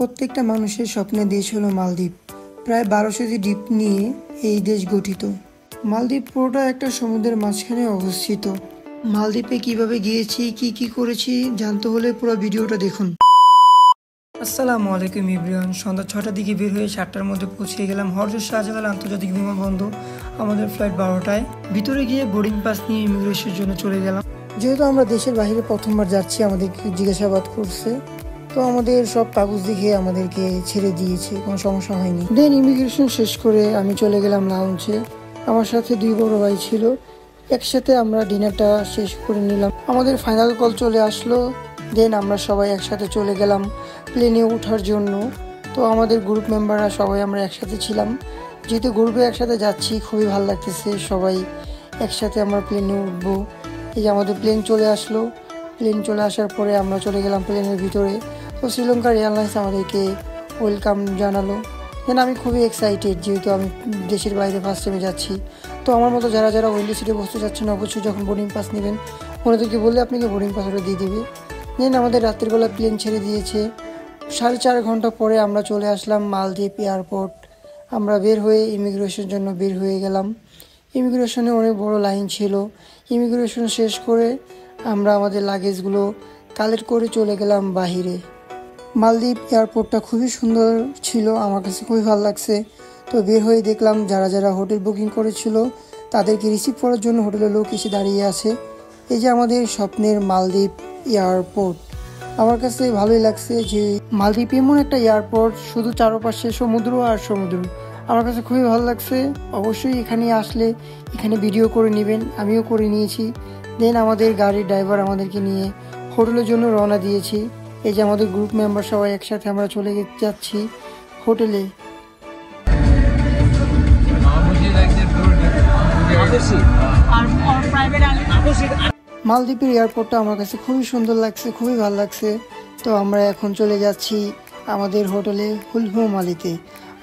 প্রত্যেকটা মানুষের স্বপ্নের দেশ হলো মালদ্বীপ। প্রায় 1200টি দ্বীপ নিয়ে এই দেশ গঠিত। মালদ্বীপ পুরোটা একটা সমুদ্রের মাঝখানে অবস্থিত। মালদ্বীপে কিভাবে গিয়েছি, কি কি করেছি জানতে হলে পুরো ভিডিওটা দেখুন। আসসালামু আলাইকুম এভরিওয়ান। সন্ধ্যা 6টার দিকে বের হয়ে 7টার মধ্যে পৌঁছে গেলাম হযরত শাহজালাল আন্তর্জাতিক বিমানবন্দর। আমাদের ফ্লাইট 12টায়। ভিতরে গিয়ে বোর্ডিং পাস নিয়ে ইমিগ্রেশনের জন্য চলে গেলাম। যেহেতু আমরা দেশের বাইরে প্রথমবার যাচ্ছি, আমাদেরকে জিজ্ঞাসাবাদ করছে, তো আমাদের সব কাগজ দেখে আমাদেরকে ছেড়ে দিয়েছে, কোনো সমস্যা হয়নি। দেন ইমিগ্রেশন শেষ করে আমি চলে গেলাম লাউঞ্জে। আমার সাথে 2 বড় ভাই ছিল, একসাথে আমরা ডিনারটা শেষ করে নিলাম। আমাদের ফাইনাল কল চলে আসলো। দেন আমরা সবাই একসাথে চলে গেলাম প্লেনে ওঠার জন্য। তো আমাদের গ্রুপ মেম্বাররা সবাই আমরা একসাথে ছিলাম। যেহেতু গ্রুপে একসাথে যাচ্ছি, খুবই ভালো লাগতেছে। সবাই একসাথে আমরা প্লেনে উঠবো। এই যে আমাদের প্লেন চলে আসলো। প্লেন চলে আসার পরে আমরা চলে গেলাম প্লেনের ভিতরে। তো শ্রীলঙ্কার এয়ারলাইন্স আমাদেরকে ওয়েলকাম জানালো। দেন আমি খুবই এক্সাইটেড, যেহেতু আমি দেশের বাইরে ফার্স্ট টাইমে যাচ্ছি। তো আমার মতো যারা যারা উইন্ডো সিটে বসতে চাচ্ছেন, অবশ্যই যখন বোর্ডিং পাস নেবেন ওনাদেরকে বললে আপনাকে বোর্ডিং পাস ওটা দিয়ে দেবে। দেন আমাদের রাত্রিবেলা প্লেন ছেড়ে দিয়েছে। 4.5 ঘন্টা পরে আমরা চলে আসলাম মালদ্বীপ এয়ারপোর্ট। আমরা বের হয়ে ইমিগ্রেশনের জন্য বের হয়ে গেলাম। ইমিগ্রেশনে অনেক বড় লাইন ছিল। ইমিগ্রেশন শেষ করে আমরা আমাদের লাগেজগুলো কালেক্ট করে চলে গেলাম বাহিরে। মালদ্বীপ এয়ারপোর্টটা খুবই সুন্দর ছিল, আমার কাছে খুবই ভালো লাগছে। তো বের হয়ে দেখলাম যারা যারা হোটেল বুকিং করেছিল তাদেরকে রিসিভ করার জন্য হোটেলের লোক এসে দাঁড়িয়ে আছে। এই যে আমাদের স্বপ্নের মালদ্বীপ এয়ারপোর্ট। আমার কাছে ভালোই লাগছে যে মালদ্বীপ এমন একটা এয়ারপোর্ট, শুধু চারপাশে সমুদ্র আর সমুদ্র। আমার কাছে খুবই ভালো লাগছে। অবশ্যই এখানে আসলে এখানে ভিডিও করে নেবেন, আমিও করে নিয়েছি। দেন আমাদের গাড়ির ড্রাইভার আমাদেরকে নিয়ে হোটেলের জন্য রওনা দিয়েছি। এই যে আমাদের গ্রুপ মেম্বার সবাই একসাথে আমরা চলে যাচ্ছি হোটেলে। মালদ্বীপের এয়ারপোর্টটা আমার কাছে খুবই সুন্দর লাগছে, খুবই ভালো লাগছে। তো আমরা এখন চলে যাচ্ছি আমাদের হোটেলে হুলহু মালিতে।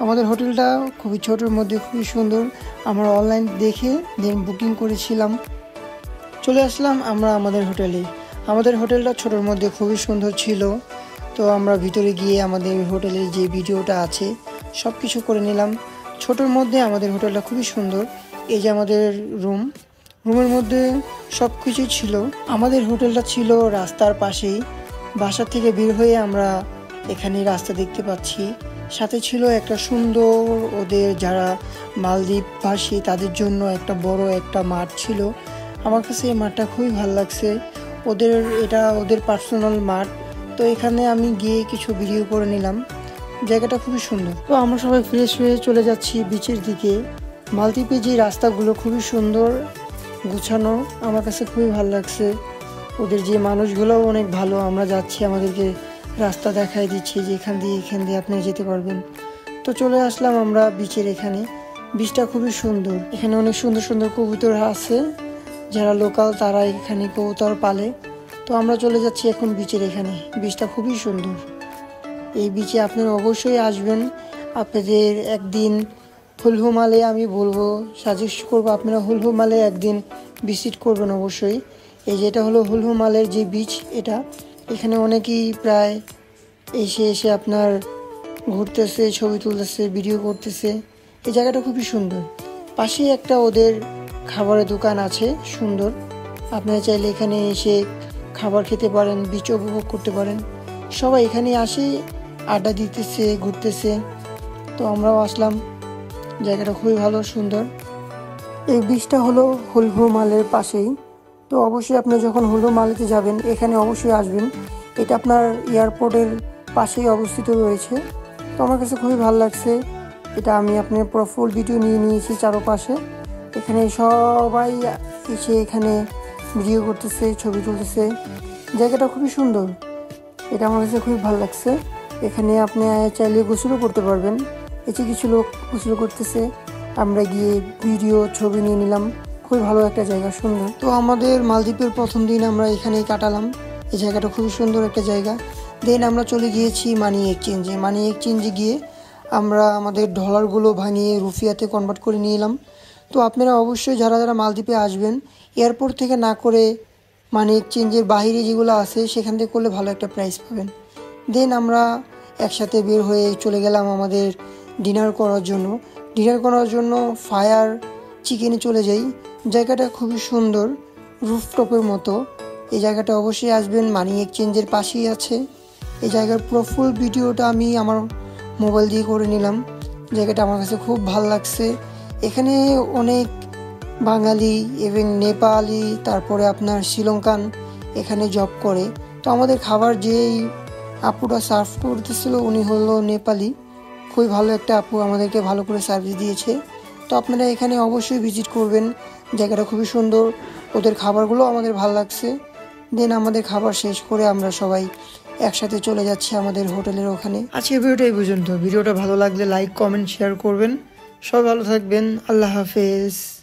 আমাদের হোটেলটা খুবই ছোটোর মধ্যে খুবই সুন্দর। আমরা অনলাইন দেখে দেন বুকিং করেছিলাম। চলে আসলাম আমরা আমাদের হোটেলে। আমাদের হোটেলটা ছোটোর মধ্যে খুবই সুন্দর ছিল। তো আমরা ভিতরে গিয়ে আমাদের হোটেলের যে ভিডিওটা আছে সব কিছু করে নিলাম। ছোটোর মধ্যে আমাদের হোটেলটা খুবই সুন্দর। এই যে আমাদের রুমের মধ্যে সব কিছুই ছিল। আমাদের হোটেলটা ছিল রাস্তার পাশেই। বাসা থেকে বের হয়ে আমরা এখানে রাস্তা দেখতে পাচ্ছি। সাথে ছিল একটা সুন্দর, ওদের যারা মালদ্বীপবাসী তাদের জন্য একটা বড় একটা মাঠ ছিল। আমার কাছে এই মাঠটা খুবই ভালো লাগছে। এটা ওদের পার্সোনাল মাঠ। তো এখানে আমি গিয়ে কিছু ভিডিও করে নিলাম। জায়গাটা খুবই সুন্দর। তো আমরা সবাই ফ্রেশ হয়ে চলে যাচ্ছি বিচের দিকে। মালদ্বীপে যে রাস্তাগুলো খুবই সুন্দর গুছানো, আমার কাছে খুবই ভালো লাগছে। ওদের যে মানুষগুলোও অনেক ভালো। আমরা যাচ্ছি, আমাদেরকে রাস্তা দেখাই দিচ্ছে যে এখান দিয়ে আপনি যেতে পারবেন। তো চলে আসলাম আমরা বিচের এখানে। বিচটা খুবই সুন্দর। এখানে অনেক সুন্দর সুন্দর কবুতর আছে, যারা লোকাল তারা এখানে কবুতর পালে। তো আমরা চলে যাচ্ছি এখন বিচের এখানে। বিচটা খুবই সুন্দর। এই বিচে আপনারা অবশ্যই আসবেন। আপনাদের একদিন হুলহু মালে আমি বলবো, সাজেস্ট করবো আপনারা হুলহু মালে একদিন ভিজিট করবেন অবশ্যই। এই যে এটা হলো হুলহু মালের যে বিচ, এটা এখানে অনেকেই প্রায় এসে আপনার ঘুরতেছে, ছবি তুলতেছে, ভিডিও করতেছে। এই জায়গাটা খুবই সুন্দর। পাশেই একটা ওদের খাবারের দোকান আছে সুন্দর। আপনারা চাইলে এখানে এসে খাবার খেতে পারেন, বিচ উপভোগ করতে পারেন। সবাই এখানে আসে, আড্ডা দিতেছে, ঘুরতেছে। তো আমরাও আসলাম। জায়গাটা খুবই ভালো, সুন্দর। এই বিচটা হলো হুলহু মালের পাশেই। তো অবশ্যই আপনি যখন হুলহু মালেতে যাবেন এখানে অবশ্যই আসবেন। এটা আপনার এয়ারপোর্টের পাশেই অবস্থিত রয়েছে। তো আমার কাছে খুবই ভালো লাগছে। এটা আমি আপনার পুরো ফুল ভিডিও নিয়ে নিয়েছি চারপাশে। এখানে সবাই এসে এখানে ভিডিও করতেছে, ছবি তুলতেছে। জায়গাটা খুবই সুন্দর। এটা আমার কাছে খুবই ভালো লাগছে। এখানে আপনি চাইলে গোসলও করতে পারবেন। এসে কিছু লোক গোসল করতেছে, আমরা গিয়ে ভিডিও ছবি নিয়ে নিলাম। খুবই ভালো একটা জায়গা, সুন্দর। তো আমাদের মালদ্বীপের প্রথম দিন আমরা এখানেই কাটালাম। এই জায়গাটা খুবই সুন্দর একটা জায়গা। দেন আমরা চলে গিয়েছি মানি এক্সচেঞ্জে গিয়ে আমরা আমাদের ডলারগুলো ভাঙিয়ে রুপিয়াতে কনভার্ট করে নিয়ে এলাম। তো আপনারা অবশ্যই যারা যারা মালদ্বীপে আসবেন এয়ারপোর্ট থেকে না করে মানি এক্সচেঞ্জের বাইরে যেগুলো আছে সেখান থেকে করলে ভালো একটা প্রাইস পাবেন। দেন আমরা একসাথে বের হয়ে চলে গেলাম আমাদের ডিনার করার জন্য ফায়ার চিকেনে চলে যাই। জায়গাটা খুবই সুন্দর, রুফটপের মতো। এই জায়গাটা অবশ্যই আসবেন, মানি এক্সচেঞ্জের পাশেই আছে। এই জায়গার পুরো ফুল ভিডিওটা আমি আমার মোবাইল দিয়ে করে নিলাম। জায়গাটা আমার কাছে খুব ভালো লাগছে। এখানে অনেক বাঙালি এবং নেপালি, তারপরে আপনার শ্রীলঙ্কান এখানে জব করে। তো আমাদের খাবার যেই আপুটা সার্ভ করতেছিল উনি হলো নেপালি। খুবই ভালো একটা আপু, আমাদেরকে ভালো করে সার্ভিস দিয়েছে। তো আপনারা এখানে অবশ্যই ভিজিট করবেন, জায়গাটা খুবই সুন্দর। ওদের খাবারগুলো আমাদের ভালো লাগছে। দেন আমাদের খাবার শেষ করে আমরা সবাই একসাথে চলে যাচ্ছি আমাদের হোটেলের ওখানে। আজকের ভিডিওটা এই পর্যন্ত। ভিডিওটা ভালো লাগলে লাইক, কমেন্ট, শেয়ার করবেন। সবাই ভালো থাকবেন। আল্লাহ হাফেজ।